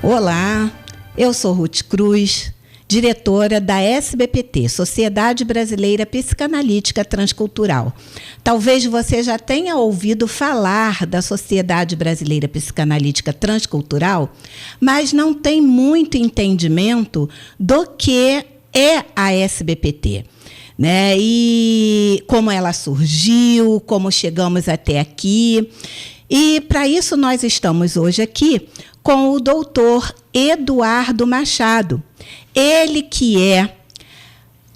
Olá, eu sou Ruth Cruz, diretora da SBPT, Sociedade Brasileira Psicanalítica Transcultural. Talvez você já tenha ouvido falar da Sociedade Brasileira Psicanalítica Transcultural, mas não tem muito entendimento do que é a SBPT, né? E como ela surgiu, como chegamos até aqui. E para isso nós estamos hoje aqui com o doutor Eduardo Machado. Ele que é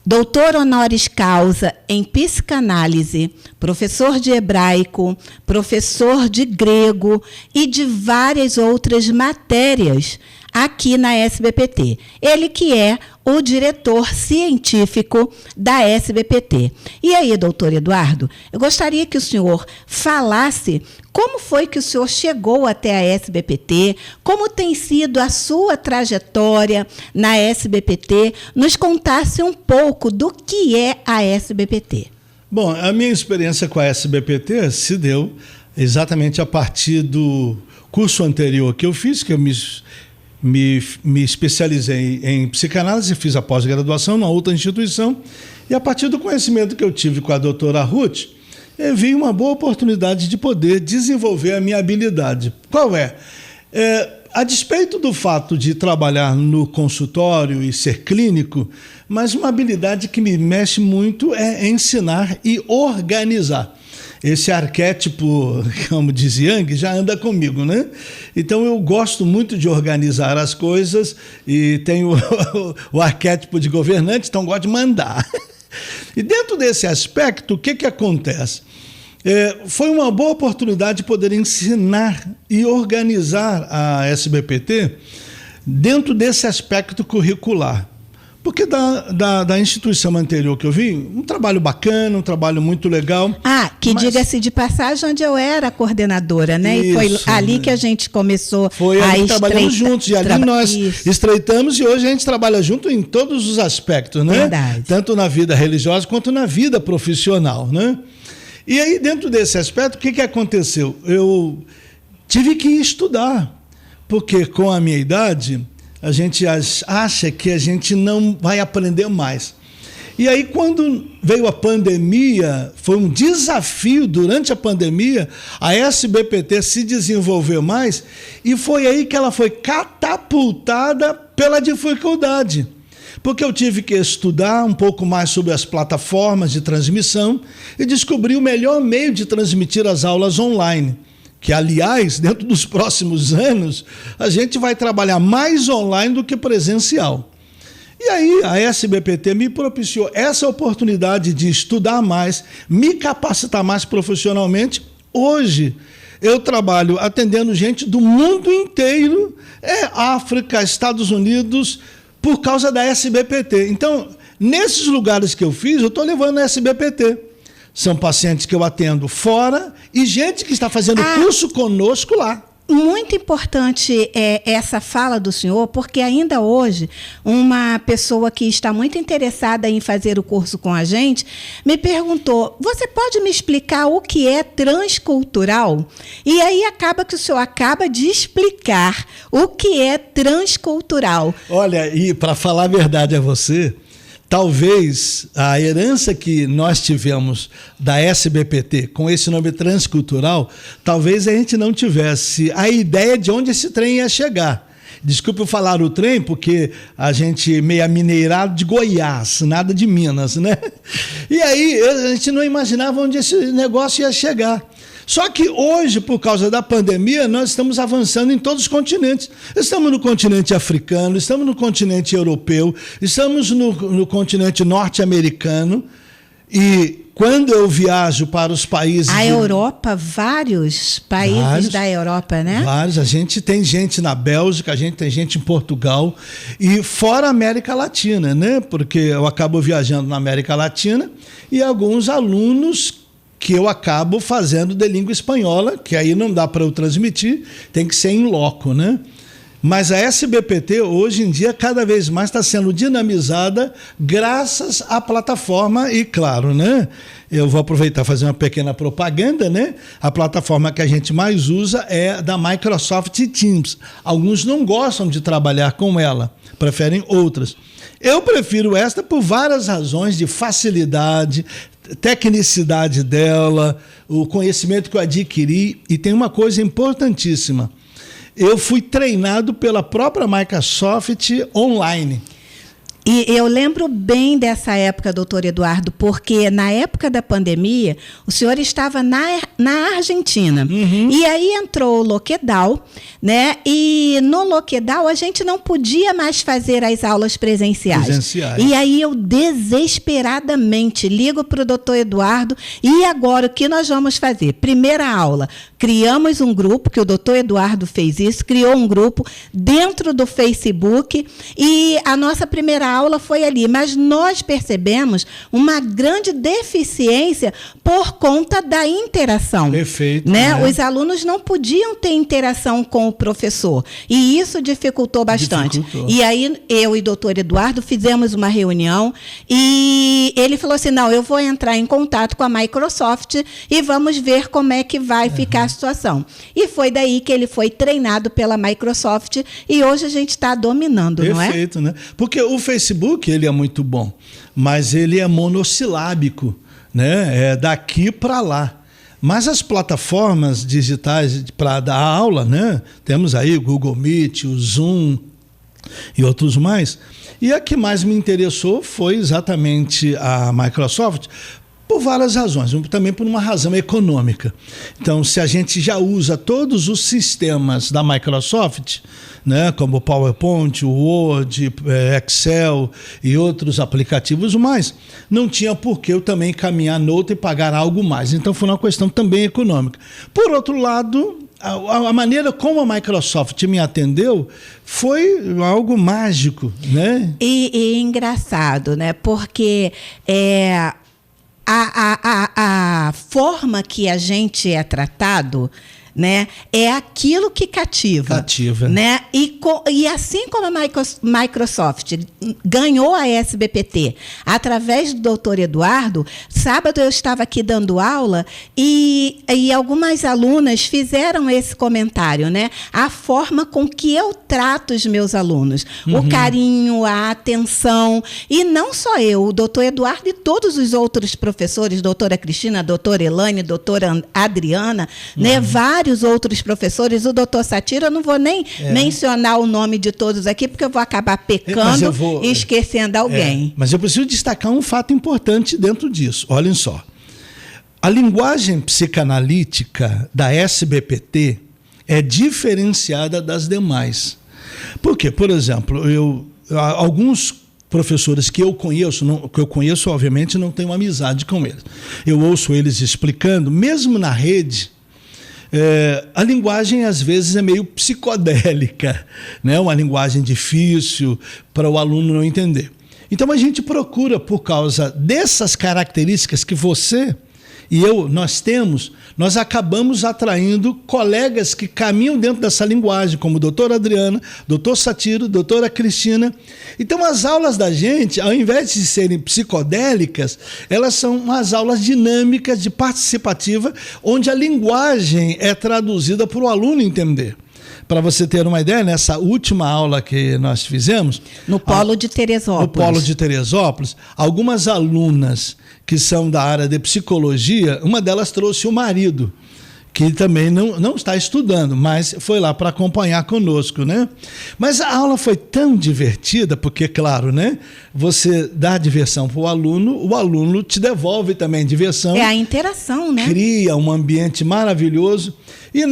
doutor honoris causa em psicanálise, professor de hebraico, professor de grego e de várias outras matérias aqui na SBPT. Ele que é o diretor científico da SBPT. E aí, doutor Eduardo, eu gostaria que o senhor falasse como foi que o senhor chegou até a SBPT, como tem sido a sua trajetória na SBPT, nos contasse um pouco do que é a SBPT. Bom, a minha experiência com a SBPT se deu exatamente a partir do curso anterior que eu fiz, que eu me especializei em psicanálise, fiz a pós-graduação numa outra instituição, e a partir do conhecimento que eu tive com a doutora Ruth, eu vi uma boa oportunidade de poder desenvolver a minha habilidade. Qual é? A despeito do fato de trabalhar no consultório e ser clínico, mas uma habilidade que me mexe muito é ensinar e organizar. Esse arquétipo, como diz Jung, já anda comigo, né? Então eu gosto muito de organizar as coisas e tenho o arquétipo de governante, então gosto de mandar. E dentro desse aspecto, o que acontece? Foi uma boa oportunidade de poder ensinar e organizar a SBPT dentro desse aspecto curricular. Porque da instituição anterior que eu vi, um trabalho bacana, um trabalho muito legal. Diga-se de passagem, onde eu era coordenadora, né? Isso, e foi ali que a gente começou a trabalhamos juntos, e ali nós estreitamos, e hoje a gente trabalha junto em todos os aspectos, né? Verdade. Tanto na vida religiosa quanto na vida profissional, né? E aí, dentro desse aspecto, o que aconteceu? Eu tive que estudar, porque com a minha idade, a gente acha que a gente não vai aprender mais. E aí, quando veio a pandemia, foi um desafio durante a pandemia, a SBPT se desenvolveu mais, e foi aí que ela foi catapultada pela dificuldade. Porque eu tive que estudar um pouco mais sobre as plataformas de transmissão e descobri o melhor meio de transmitir as aulas online. Que, aliás, dentro dos próximos anos, a gente vai trabalhar mais online do que presencial. E aí a SBPT me propiciou essa oportunidade de estudar mais, me capacitar mais profissionalmente. Hoje eu trabalho atendendo gente do mundo inteiro, África, Estados Unidos, por causa da SBPT. Então, nesses lugares que eu fiz, eu estou levando a SBPT. São pacientes que eu atendo fora e gente que está fazendo curso conosco lá. Muito importante essa fala do senhor, porque ainda hoje uma pessoa que está muito interessada em fazer o curso com a gente me perguntou: você pode me explicar o que é transcultural? E aí acaba que o senhor acaba de explicar o que é transcultural. Olha, e para falar a verdade a você, talvez a herança que nós tivemos da SBPT com esse nome transcultural, talvez a gente não tivesse a ideia de onde esse trem ia chegar. Desculpe eu falar o trem, porque a gente meio mineirado de Goiás, nada de Minas, né? E aí a gente não imaginava onde esse negócio ia chegar. Só que hoje, por causa da pandemia, nós estamos avançando em todos os continentes. Estamos no continente africano, estamos no continente europeu, estamos no continente norte-americano. E quando eu viajo para os países... A Europa, vários países da Europa, né? Vários. A gente tem gente na Bélgica, a gente tem gente em Portugal e fora a América Latina, né? Porque eu acabo viajando na América Latina e alguns alunos que eu acabo fazendo de língua espanhola, que aí não dá para eu transmitir, tem que ser em loco, né? Mas a SBPT, hoje em dia, cada vez mais está sendo dinamizada graças à plataforma e, claro, né? Eu vou aproveitar e fazer uma pequena propaganda, né? A plataforma que a gente mais usa é da Microsoft Teams. Alguns não gostam de trabalhar com ela, preferem outras. Eu prefiro esta por várias razões de facilidade, tecnicidade dela, o conhecimento que eu adquiri. E tem uma coisa importantíssima. Eu fui treinado pela própria Microsoft online. E eu lembro bem dessa época, doutor Eduardo, porque na época da pandemia, o senhor estava na Argentina. E aí entrou o lockdown, né? E no lockdown a gente não podia mais fazer as aulas presenciais. E aí eu desesperadamente ligo para o doutor Eduardo, e agora o que nós vamos fazer? Primeira aula, criamos um grupo, que o doutor Eduardo fez isso, criou um grupo dentro do Facebook, e a nossa primeira aula foi ali, mas nós percebemos uma grande deficiência por conta da interação. Perfeito. Né? Os alunos não podiam ter interação com o professor, e isso dificultou bastante. E aí eu e o doutor Eduardo fizemos uma reunião, e ele falou assim, não, eu vou entrar em contato com a Microsoft e vamos ver como é que vai ficar a situação. E foi daí que ele foi treinado pela Microsoft, e hoje a gente está dominando, não é? Perfeito, né? Porque o Facebook, ele é muito bom, mas ele é monossilábico, né? É daqui para lá. Mas as plataformas digitais para dar aula, né? Temos aí o Google Meet, o Zoom e outros mais. E a que mais me interessou foi exatamente a Microsoft, por várias razões, também por uma razão econômica. Então, se a gente já usa todos os sistemas da Microsoft, né, como o PowerPoint, o Word, Excel e outros aplicativos mais, não tinha por que eu também caminhar noutra e pagar algo mais. Então, foi uma questão também econômica. Por outro lado, a maneira como a Microsoft me atendeu foi algo mágico, né? E engraçado, né? Porque a forma que a gente é tratado, né, é aquilo que cativa. Né? E assim como a Microsoft ganhou a SBPT através do doutor Eduardo, sábado eu estava aqui dando aula e algumas alunas fizeram esse comentário, né? A forma com que eu trato os meus alunos, o carinho, a atenção, e não só eu, o doutor Eduardo e todos os outros professores, doutora Cristina, doutora Elaine, doutora Adriana, né? Vários outros professores, o doutor Satiro, eu não vou nem mencionar o nome de todos aqui, porque eu vou acabar pecando e esquecendo alguém. Mas eu preciso destacar um fato importante dentro disso. Olhem só. A linguagem psicanalítica da SBPT é diferenciada das demais. Por quê? Por exemplo, alguns professores que eu conheço, obviamente, não tenho amizade com eles. Eu ouço eles explicando, mesmo na rede, a linguagem, às vezes, é meio psicodélica, né? Uma linguagem difícil para o aluno não entender. Então, a gente procura, por causa dessas características que você e nós acabamos atraindo colegas que caminham dentro dessa linguagem, como a doutora Adriana, doutor Satiro, doutora Cristina. Então, as aulas da gente, ao invés de serem psicodélicas, elas são umas aulas dinâmicas, de participativa, onde a linguagem é traduzida para o aluno entender. Para você ter uma ideia, nessa última aula que nós fizemos... No Polo de Teresópolis. No Polo de Teresópolis, algumas alunas que são da área de psicologia, uma delas trouxe o marido, que também não está estudando, mas foi lá para acompanhar conosco, né? Mas a aula foi tão divertida, porque, claro, né? Você dá diversão para o aluno te devolve também diversão. É a interação, né? Cria um ambiente maravilhoso. E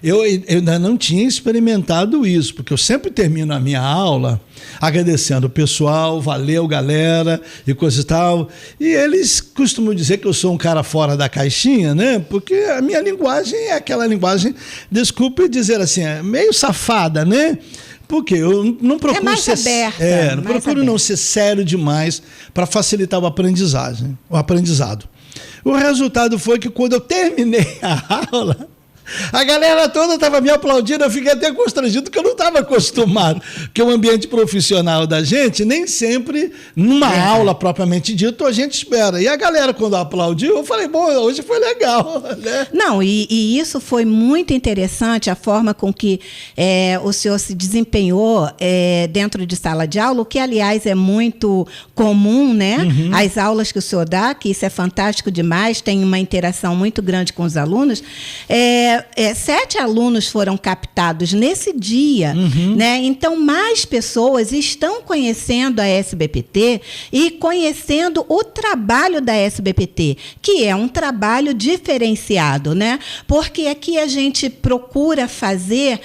eu ainda não tinha experimentado isso, porque eu sempre termino a minha aula agradecendo o pessoal, valeu galera e coisa e tal. E eles costumam dizer que eu sou um cara fora da caixinha, né? Porque a minha linguagem é aquela linguagem, desculpe dizer assim, é meio safada, né? Porque eu não procuro não ser sério demais para facilitar o aprendizado. O resultado foi que quando eu terminei a aula, A galera toda estava me aplaudindo, eu fiquei até constrangido, porque eu não estava acostumado. Porque o ambiente profissional da gente, nem sempre, numa aula propriamente dita, a gente espera. E a galera, quando aplaudiu, eu falei, bom, hoje foi legal. Né? Não, e isso foi muito interessante, a forma com que o senhor se desempenhou dentro de sala de aula, o que, aliás, é muito comum, né? As aulas que o senhor dá, que isso é fantástico demais, tem uma interação muito grande com os alunos. 7 alunos foram captados nesse dia, né? Então mais pessoas estão conhecendo a SBPT e conhecendo o trabalho da SBPT, que é um trabalho diferenciado, né? Porque aqui a gente procura fazer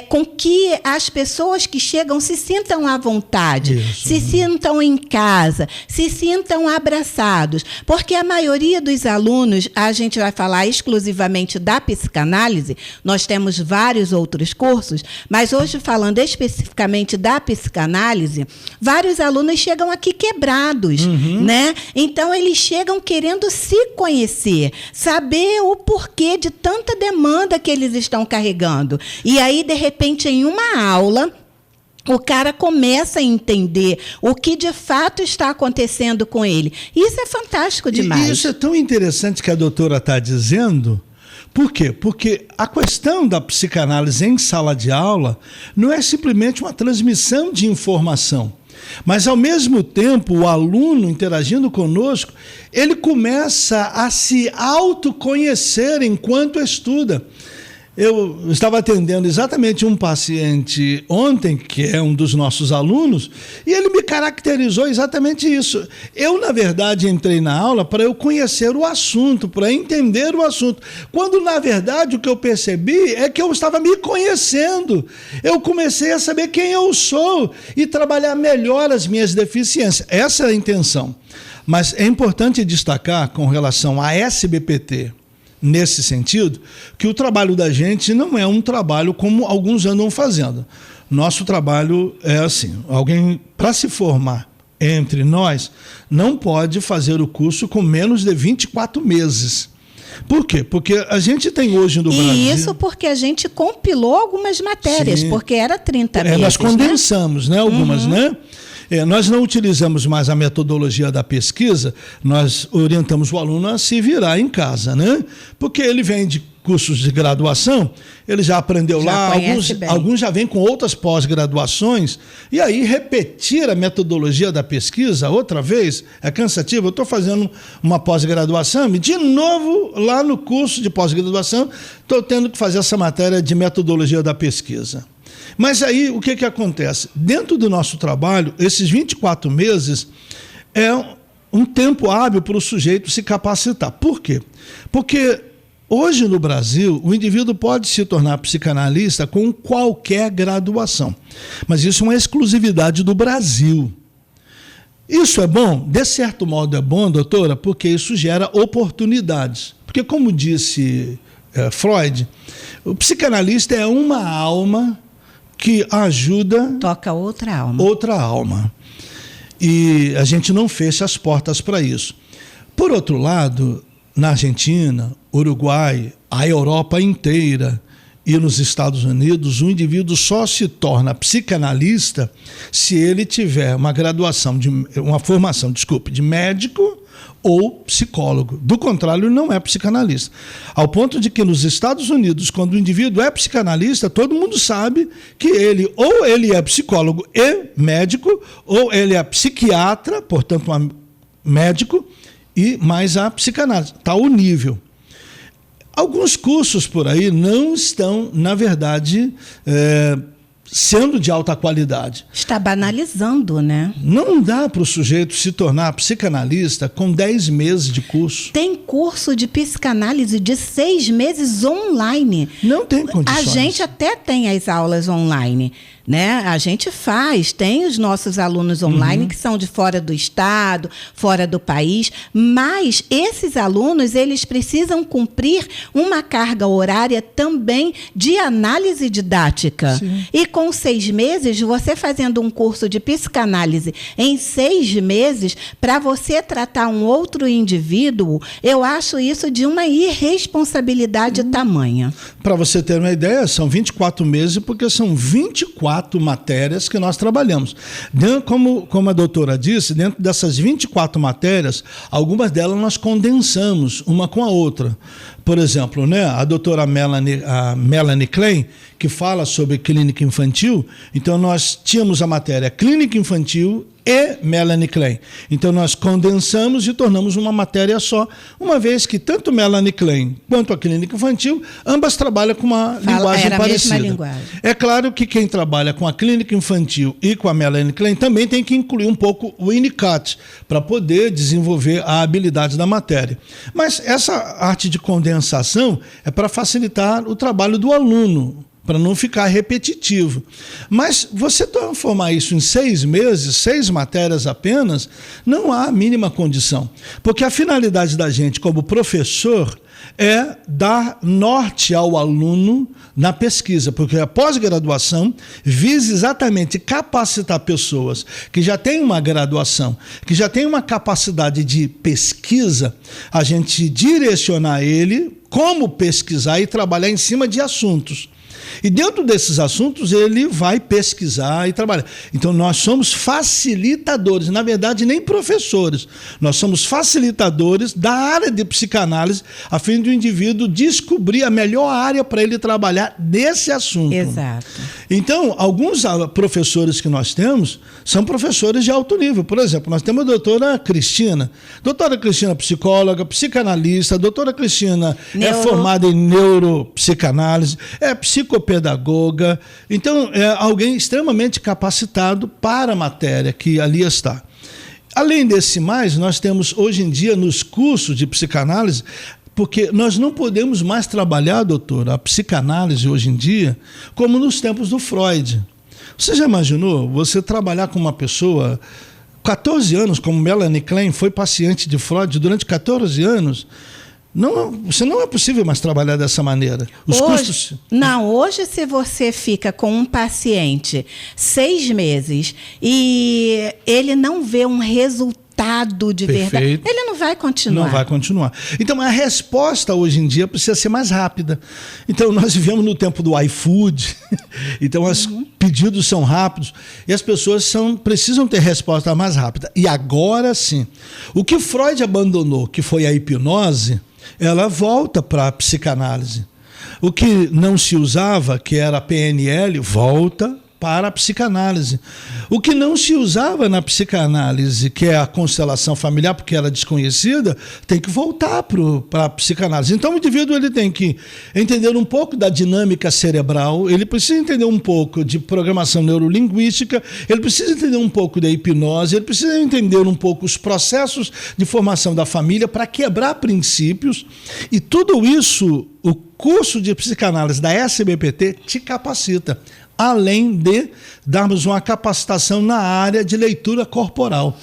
com que as pessoas que chegam se sintam à vontade, se sintam em casa, se sintam abraçados, porque a maioria dos alunos, a gente vai falar exclusivamente da psicanálise, nós temos vários outros cursos, mas hoje, falando especificamente da psicanálise, vários alunos chegam aqui quebrados, né? Então, eles chegam querendo se conhecer, saber o porquê de tanta demanda que eles estão carregando. E aí, de repente, em uma aula, o cara começa a entender o que de fato está acontecendo com ele. Isso é fantástico demais. E isso é tão interessante que a doutora está dizendo. Por quê? Porque a questão da psicanálise em sala de aula não é simplesmente uma transmissão de informação, mas, ao mesmo tempo, o aluno interagindo conosco, ele começa a se autoconhecer enquanto estuda. Eu estava atendendo exatamente um paciente ontem, que é um dos nossos alunos, e ele me caracterizou exatamente isso. Eu, na verdade, entrei na aula para eu conhecer o assunto, para entender o assunto. Quando, na verdade, o que eu percebi é que eu estava me conhecendo. Eu comecei a saber quem eu sou e trabalhar melhor as minhas deficiências. Essa é a intenção. Mas é importante destacar, com relação à SBPT, nesse sentido, que o trabalho da gente não é um trabalho como alguns andam fazendo. Nosso trabalho é assim, alguém, para se formar entre nós, não pode fazer o curso com menos de 24 meses. Por quê? Porque a gente tem hoje no Brasil... E isso porque a gente compilou algumas matérias, Sim. Porque era 30 meses, nós condensamos, né? Algumas, né? Nós não utilizamos mais a metodologia da pesquisa, nós orientamos o aluno a se virar em casa, né? Porque ele vem de cursos de graduação, ele já aprendeu lá, alguns já vêm com outras pós-graduações, e aí repetir a metodologia da pesquisa outra vez é cansativo. Eu estou fazendo uma pós-graduação e, de novo, lá no curso de pós-graduação, estou tendo que fazer essa matéria de metodologia da pesquisa. Mas aí, o que acontece? Dentro do nosso trabalho, esses 24 meses é um tempo hábil para o sujeito se capacitar. Por quê? Porque hoje no Brasil, o indivíduo pode se tornar psicanalista com qualquer graduação. Mas isso é uma exclusividade do Brasil. Isso é bom? De certo modo é bom, doutora, porque isso gera oportunidades. Porque, como disse Freud, o psicanalista é uma alma que ajuda... Toca outra alma. Outra alma. E a gente não fecha as portas para isso. Por outro lado, na Argentina, Uruguai, a Europa inteira e nos Estados Unidos, o indivíduo só se torna psicanalista se ele tiver uma formação de médico ou psicólogo. Do contrário, não é psicanalista. Ao ponto de que nos Estados Unidos, quando o indivíduo é psicanalista, todo mundo sabe que ou ele é psicólogo e médico, ou ele é psiquiatra, portanto, médico, e mais a psicanálise. Está o nível. Alguns cursos por aí não estão, na verdade, sendo de alta qualidade. Está banalizando, né? Não dá para o sujeito se tornar psicanalista com 10 meses de curso. Tem curso de psicanálise de 6 meses online. Não tem condições. A gente até tem as aulas online, né? A gente tem os nossos alunos online que são de fora do estado, fora do país, mas esses alunos, eles precisam cumprir uma carga horária também de análise didática. Sim. E com 6 meses, você fazendo um curso de psicanálise em 6 meses, para você tratar um outro indivíduo, eu acho isso de uma irresponsabilidade tamanha. Para você ter uma ideia, são 24 meses, porque são 24 matérias que nós trabalhamos. Como a doutora disse, dentro dessas 24 matérias, algumas delas nós condensamos uma com a outra. Por exemplo, né, a doutora Melanie Klein, que fala sobre clínica infantil, então nós tínhamos a matéria clínica infantil e Melanie Klein. Então nós condensamos e tornamos uma matéria só, uma vez que tanto Melanie Klein quanto a clínica infantil, ambas trabalham com uma linguagem parecida. Mesma linguagem. É claro que quem trabalha com a clínica infantil e com a Melanie Klein também tem que incluir um pouco o Winnicott para poder desenvolver a habilidade da matéria. Mas essa arte de condensação é para facilitar o trabalho do aluno, para não ficar repetitivo. Mas você transformar isso em 6 meses, 6 matérias apenas, não há a mínima condição. Porque a finalidade da gente como professor é dar norte ao aluno na pesquisa, porque a pós-graduação visa exatamente capacitar pessoas que já têm uma graduação, que já têm uma capacidade de pesquisa, a gente direcionar ele como pesquisar e trabalhar em cima de assuntos. E dentro desses assuntos ele vai pesquisar e trabalhar. Então nós somos facilitadores, na verdade nem professores, nós somos facilitadores da área de psicanálise, a fim de o indivíduo descobrir a melhor área para ele trabalhar nesse assunto. Exato. Então, alguns professores que nós temos são professores de alto nível. Por exemplo, nós temos a doutora Cristina, psicóloga, psicanalista, a doutora Cristina é formada em neuropsicanálise, é psicopedagoga, então é alguém extremamente capacitado para a matéria que ali está. Além desse mais, nós temos hoje em dia nos cursos de psicanálise, porque nós não podemos mais trabalhar, doutora, a psicanálise hoje em dia como nos tempos do Freud. Você já imaginou você trabalhar com uma pessoa 14 anos, como Melanie Klein foi paciente de Freud durante 14 anos? Você não é possível mais trabalhar dessa maneira. Hoje se você fica com um paciente 6 meses e ele não vê um resultado de verdade, ele não vai continuar. Não vai continuar. Então a resposta hoje em dia precisa ser mais rápida. Então nós vivemos no tempo do iFood, então os pedidos são rápidos e as pessoas precisam ter resposta mais rápida. E agora sim, o que Freud abandonou, que foi a hipnose, ela volta para a psicanálise. O que não se usava, que era a PNL, volta para a psicanálise. O que não se usava na psicanálise, que é a constelação familiar, porque era desconhecida, tem que voltar para a psicanálise. Então o indivíduo ele tem que entender um pouco da dinâmica cerebral, ele precisa entender um pouco de programação neurolinguística, ele precisa entender um pouco da hipnose, ele precisa entender um pouco os processos de formação da família para quebrar princípios, e tudo isso o curso de psicanálise da SBPT te capacita, além de darmos uma capacitação na área de leitura corporal.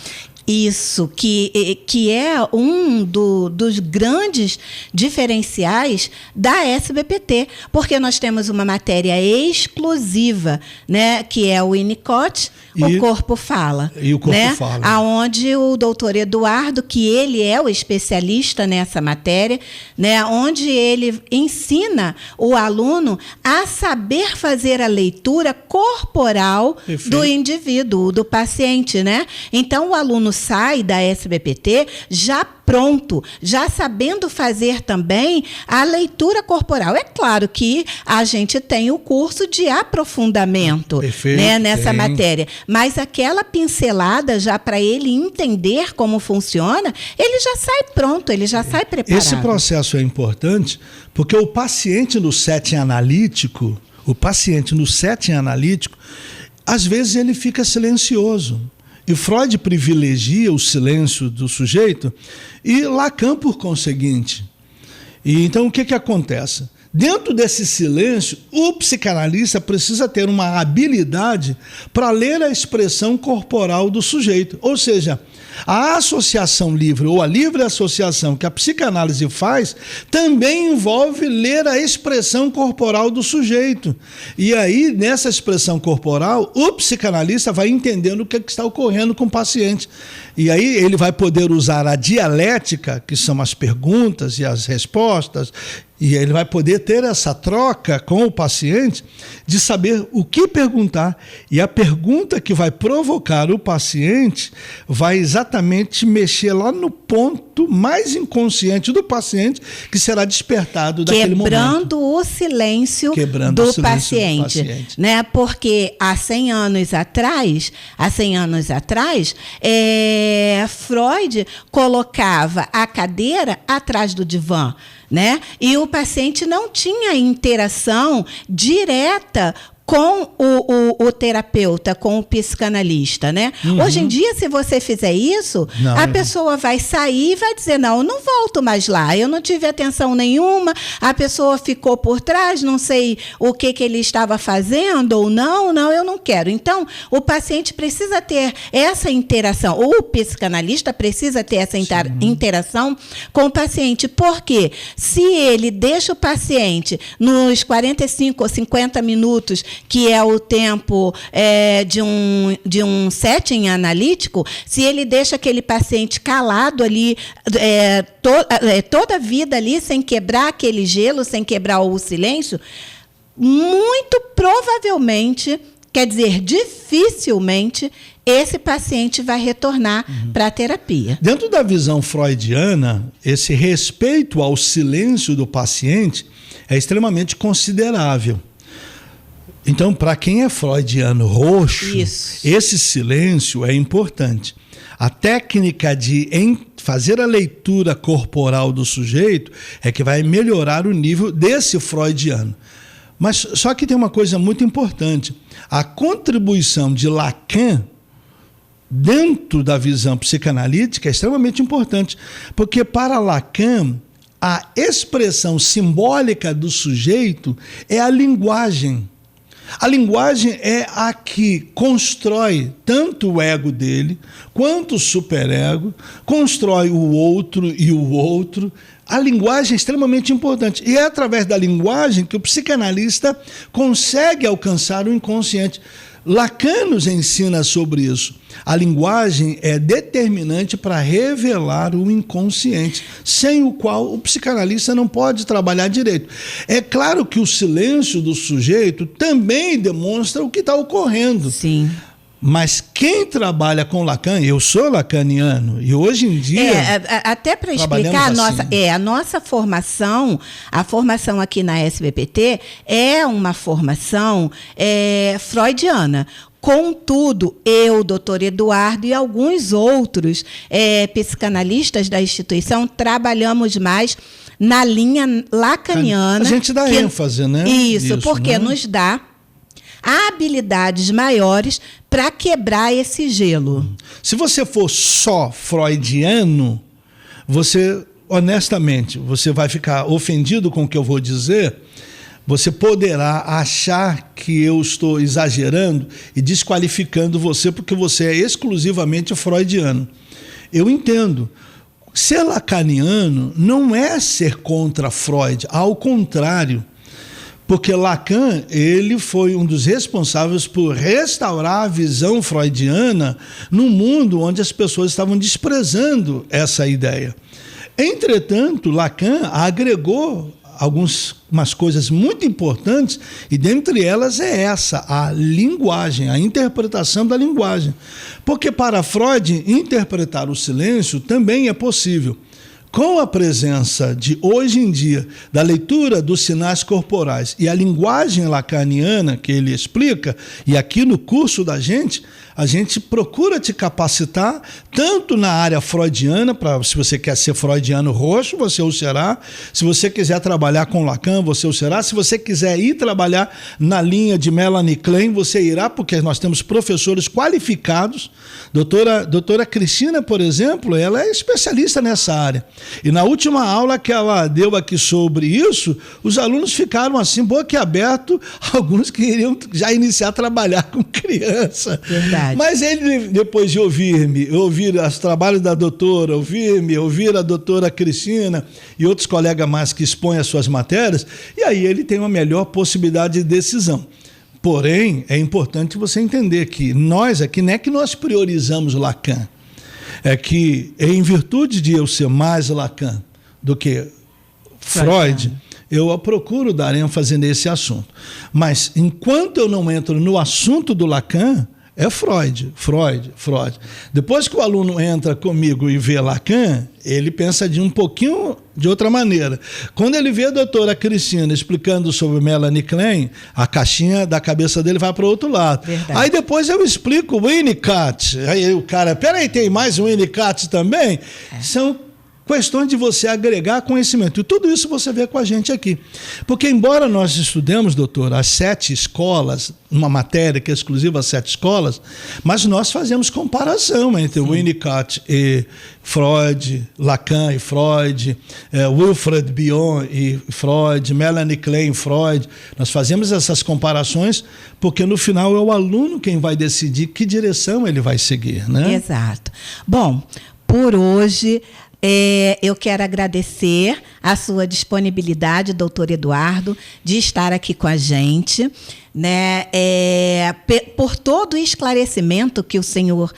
Isso, que é um dos grandes diferenciais da SBPT, porque nós temos uma matéria exclusiva, né, que é o Winnicott, o Corpo Fala. E o Corpo Fala. Aonde o doutor Eduardo, que ele é o especialista nessa matéria, né, onde ele ensina o aluno a saber fazer a leitura corporal do indivíduo, do paciente, né? Então, o aluno sai da SBPT já pronto, já sabendo fazer também a leitura corporal. É claro que a gente tem o curso de aprofundamento, né, nessa matéria, mas aquela pincelada já para ele entender como funciona, ele já sai pronto, ele já sai preparado. Esse processo é importante porque o paciente no setting analítico, às vezes ele fica silencioso. E Freud privilegia o silêncio do sujeito e Lacan por conseguinte. E então o que acontece? Dentro desse silêncio, o psicanalista precisa ter uma habilidade para ler a expressão corporal do sujeito. Ou seja, a associação livre ou a livre associação que a psicanálise faz também envolve ler a expressão corporal do sujeito. E aí, nessa expressão corporal, o psicanalista vai entendendo o que está ocorrendo com o paciente. E aí ele vai poder usar a dialética, que são as perguntas e as respostas, e ele vai poder ter essa troca com o paciente de saber o que perguntar. E a pergunta que vai provocar o paciente vai exatamente mexer lá no ponto mais inconsciente do paciente, que será despertado daquele momento. Quebrando o silêncio do paciente. Né? Porque há 100 anos atrás, Freud colocava a cadeira atrás do divã, né? E o paciente não tinha interação direta com o terapeuta, com o psicanalista, né? Uhum. Hoje em dia, se você fizer isso, a pessoa vai sair e vai dizer, não, eu não volto mais lá, eu não tive atenção nenhuma, a pessoa ficou por trás, não sei o que ele estava fazendo ou não, eu não quero. Então, o paciente precisa ter essa interação, ou o psicanalista precisa ter essa interação com o paciente, porque se ele deixa o paciente nos 45 ou 50 minutos que é o tempo de um setting analítico, se ele deixa aquele paciente calado ali, toda a vida ali, sem quebrar aquele gelo, sem quebrar o silêncio, muito provavelmente, quer dizer, dificilmente, esse paciente vai retornar para a terapia. Dentro da visão freudiana, esse respeito ao silêncio do paciente é extremamente considerável. Então, para quem é freudiano roxo, esse silêncio é importante. A técnica de fazer a leitura corporal do sujeito é que vai melhorar o nível desse freudiano. Mas só que tem uma coisa muito importante. A contribuição de Lacan dentro da visão psicanalítica é extremamente importante, porque para Lacan a expressão simbólica do sujeito é a linguagem. A linguagem é a que constrói tanto o ego dele, quanto o superego, constrói o outro e o outro. A linguagem é extremamente importante. E é através da linguagem que o psicanalista consegue alcançar o inconsciente. Lacan nos ensina sobre isso. A linguagem é determinante para revelar o inconsciente, sem o qual o psicanalista não pode trabalhar direito. É claro que o silêncio do sujeito também demonstra o que está ocorrendo. Sim. Mas quem trabalha com Lacan, eu sou lacaniano, e hoje em dia... até para explicar, a nossa formação, a formação aqui na SBPT é uma formação freudiana. Contudo, eu, doutor Eduardo e alguns outros psicanalistas da instituição trabalhamos mais na linha lacaniana. A gente dá ênfase, né? Isso, porque nos dá habilidades maiores para quebrar esse gelo. Se você for só freudiano, você, honestamente, você vai ficar ofendido com o que eu vou dizer, você poderá achar que eu estou exagerando e desqualificando você porque você é exclusivamente freudiano. Eu entendo. Ser lacaniano não é ser contra Freud, ao contrário. Porque Lacan, ele foi um dos responsáveis por restaurar a visão freudiana num mundo onde as pessoas estavam desprezando essa ideia. Entretanto, Lacan agregou umas coisas muito importantes, e dentre elas é essa, a linguagem, a interpretação da linguagem. Porque para Freud, interpretar o silêncio também é possível. Com a presença de, hoje em dia, da leitura dos sinais corporais e a linguagem lacaniana que ele explica, e aqui no curso da gente, a gente procura te capacitar tanto na área freudiana, se você quer ser freudiano roxo, você o será. Se você quiser trabalhar com Lacan, você o será. Se você quiser ir trabalhar na linha de Melanie Klein, você irá, porque nós temos professores qualificados. Doutora Cristina, por exemplo, ela é especialista nessa área. E na última aula que ela deu aqui sobre isso, os alunos ficaram assim, boquiabertos, alguns queriam já iniciar a trabalhar com criança. Verdade. Mas ele, depois de ouvir os trabalhos da doutora, ouvir a doutora Cristina e outros colegas mais que expõem as suas matérias, e aí ele tem uma melhor possibilidade de decisão. Porém, é importante você entender que nós aqui não é que nós priorizamos Lacan, é que, em virtude de eu ser mais Lacan do que Freud, eu procuro dar ênfase nesse assunto. Mas, enquanto eu não entro no assunto do Lacan, é Freud. Depois que o aluno entra comigo e vê Lacan, ele pensa de um pouquinho de outra maneira. Quando ele vê a doutora Cristina explicando sobre Melanie Klein, a caixinha da cabeça dele vai para o outro lado. Verdade. Aí depois eu explico o Winnicott. Aí o cara, peraí, tem mais um Winnicott também? São questões de você agregar conhecimento. E tudo isso você vê com a gente aqui. Porque, embora nós estudemos, doutor, as 7 escolas, uma matéria que é exclusiva às 7 escolas, mas nós fazemos comparação entre Winnicott e Freud, Lacan e Freud, Wilfred Bion e Freud, Melanie Klein e Freud. Nós fazemos essas comparações porque, no final, é o aluno quem vai decidir que direção ele vai seguir, né? Exato. Bom, por hoje... eu quero agradecer a sua disponibilidade, doutor Eduardo, de estar aqui com a gente, né? Por todo o esclarecimento que o senhor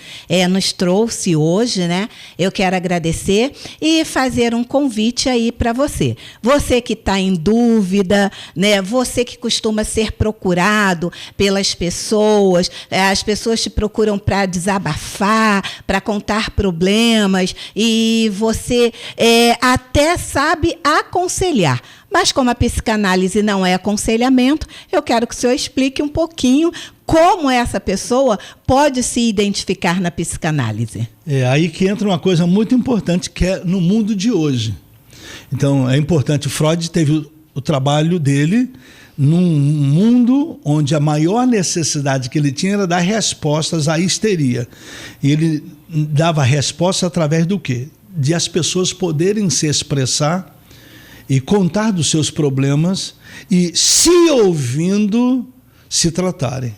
nos trouxe hoje, né? Eu quero agradecer e fazer um convite aí para você. Você que está em dúvida, né? Você que costuma ser procurado pelas pessoas, as pessoas te procuram para desabafar, para contar problemas, e você até sabe aconselhar. Mas como a psicanálise não é aconselhamento, eu quero que o senhor explique um pouquinho como essa pessoa pode se identificar na psicanálise. É aí que entra uma coisa muito importante, que é no mundo de hoje. Então, é importante, Freud teve o trabalho dele num mundo onde a maior necessidade que ele tinha era dar respostas à histeria. E ele dava resposta através do quê? De as pessoas poderem se expressar e contar dos seus problemas e, se ouvindo, se tratarem.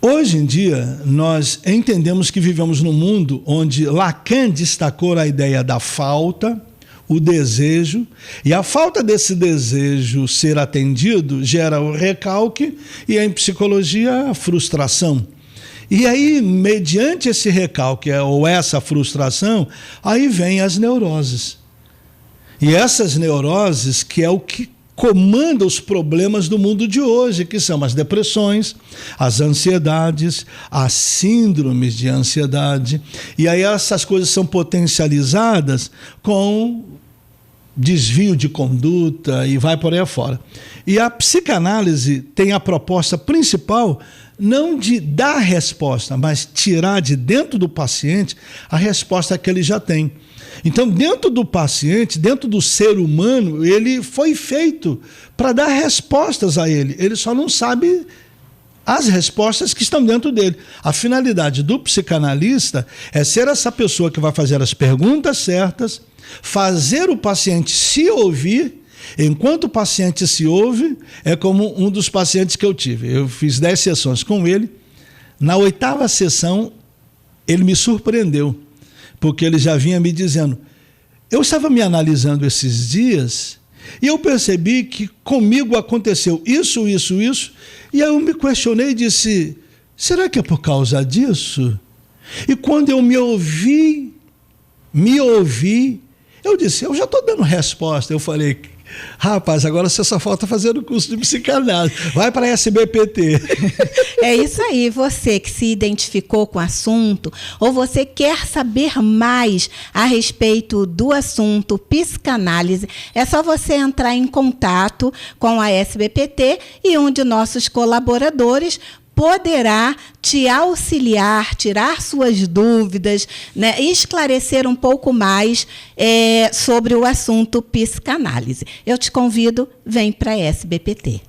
Hoje em dia, nós entendemos que vivemos num mundo onde Lacan destacou a ideia da falta, o desejo, e a falta desse desejo ser atendido gera o recalque e, em psicologia, a frustração. E aí, mediante esse recalque ou essa frustração, aí vem as neuroses. E essas neuroses, que é o que comanda os problemas do mundo de hoje, que são as depressões, as ansiedades, as síndromes de ansiedade. E aí essas coisas são potencializadas com desvio de conduta e vai por aí afora. E a psicanálise tem a proposta principal não de dar resposta, mas tirar de dentro do paciente a resposta que ele já tem. Então, dentro do paciente, dentro do ser humano, ele foi feito para dar respostas a ele. Ele só não sabe as respostas que estão dentro dele. A finalidade do psicanalista é ser essa pessoa que vai fazer as perguntas certas, fazer o paciente se ouvir. Enquanto o paciente se ouve, é como um dos pacientes que eu tive. Eu fiz 10 sessões com ele. Na 8ª sessão, ele me surpreendeu, porque ele já vinha me dizendo, eu estava me analisando esses dias e eu percebi que comigo aconteceu isso, e aí eu me questionei e disse, será que é por causa disso? E quando eu me ouvi, eu disse, eu já estou dando resposta. Eu falei, rapaz, agora você só falta fazer o curso de psicanálise. Vai para a SBPT. É isso aí. Você que se identificou com o assunto, ou você quer saber mais a respeito do assunto psicanálise, é só você entrar em contato com a SBPT e um de nossos colaboradores poderá te auxiliar, tirar suas dúvidas, né, e esclarecer um pouco mais sobre o assunto psicanálise. Eu te convido, vem para a SBPT.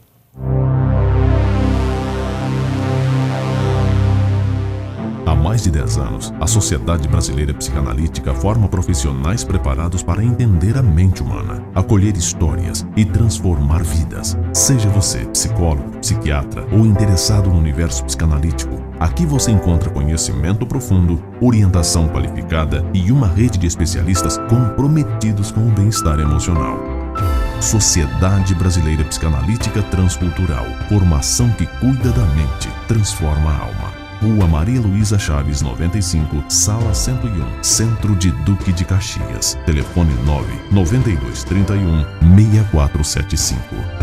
Há mais de 10 anos, a Sociedade Brasileira Psicanalítica forma profissionais preparados para entender a mente humana, acolher histórias e transformar vidas. Seja você psicólogo, psiquiatra ou interessado no universo psicanalítico, aqui você encontra conhecimento profundo, orientação qualificada e uma rede de especialistas comprometidos com o bem-estar emocional. Sociedade Brasileira Psicanalítica Transcultural. Formação que cuida da mente, transforma a alma. Rua Maria Luísa Chaves, 95, Sala 101, Centro de Duque de Caxias. Telefone 99231 6475.